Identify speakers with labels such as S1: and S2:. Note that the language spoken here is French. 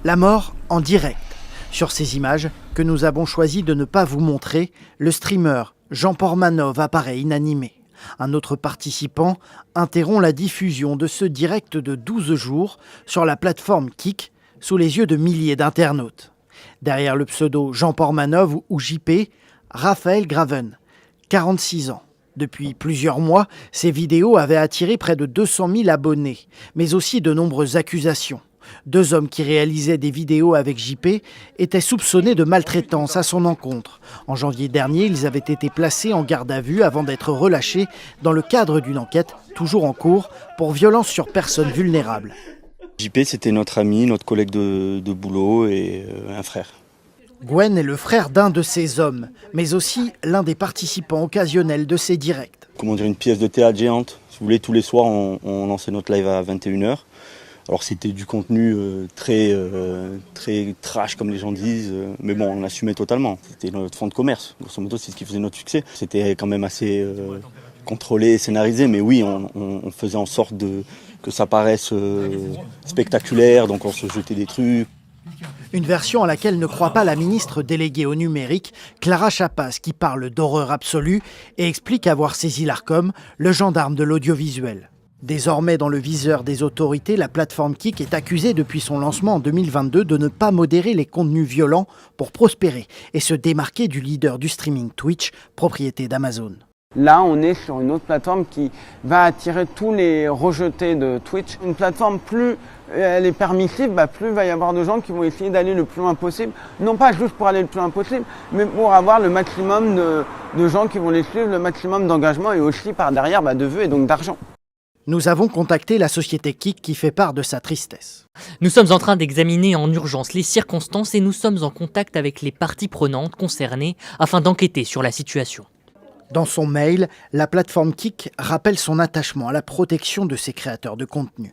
S1: La mort en direct. Sur ces images que nous avons choisi de ne pas vous montrer, le streamer Jean Portmanov apparaît inanimé. Un autre participant interrompt la diffusion de ce direct de 12 jours sur la plateforme Kick sous les yeux de milliers d'internautes. Derrière le pseudo Jean Portmanov ou JP, Raphaël Graven, 46 ans. Depuis plusieurs mois, ces vidéos avaient attiré près de 200 000 abonnés, mais aussi de nombreuses accusations. Deux hommes qui réalisaient des vidéos avec JP étaient soupçonnés de maltraitance à son encontre. En janvier dernier, ils avaient été placés en garde à vue avant d'être relâchés dans le cadre d'une enquête toujours en cours pour violence sur personnes vulnérables.
S2: JP, c'était notre ami, notre collègue de boulot et un frère.
S1: Gwen est le frère d'un de ces hommes, mais aussi l'un des participants occasionnels de ces directs.
S2: Comment dire, une pièce de théâtre géante. Si vous voulez, tous les soirs, on lançait notre live à 21h. Alors c'était du contenu très trash comme les gens disent, mais bon, on assumait totalement. C'était notre fond de commerce, grosso modo c'est ce qui faisait notre succès. C'était quand même assez contrôlé, scénarisé, mais oui, on faisait en sorte que ça paraisse spectaculaire, donc on se jetait des trucs.
S1: Une version à laquelle ne croit pas la ministre déléguée au numérique, Clara Chapas, qui parle d'horreur absolue et explique avoir saisi l'Arcom, le gendarme de l'audiovisuel. Désormais dans le viseur des autorités, la plateforme Kick est accusée depuis son lancement en 2022 de ne pas modérer les contenus violents pour prospérer et se démarquer du leader du streaming Twitch, propriété d'Amazon.
S3: Là, on est sur une autre plateforme qui va attirer tous les rejetés de Twitch. Une plateforme, plus elle est permissive, plus il va y avoir de gens qui vont essayer d'aller le plus loin possible. Non pas juste pour aller le plus loin possible, mais pour avoir le maximum de gens qui vont les suivre, le maximum d'engagement et aussi par derrière de vues et donc d'argent.
S1: Nous avons contacté la société Kick qui fait part de sa tristesse.
S4: Nous sommes en train d'examiner en urgence les circonstances et nous sommes en contact avec les parties prenantes concernées afin d'enquêter sur la situation.
S1: Dans son mail, la plateforme Kick rappelle son attachement à la protection de ses créateurs de contenu.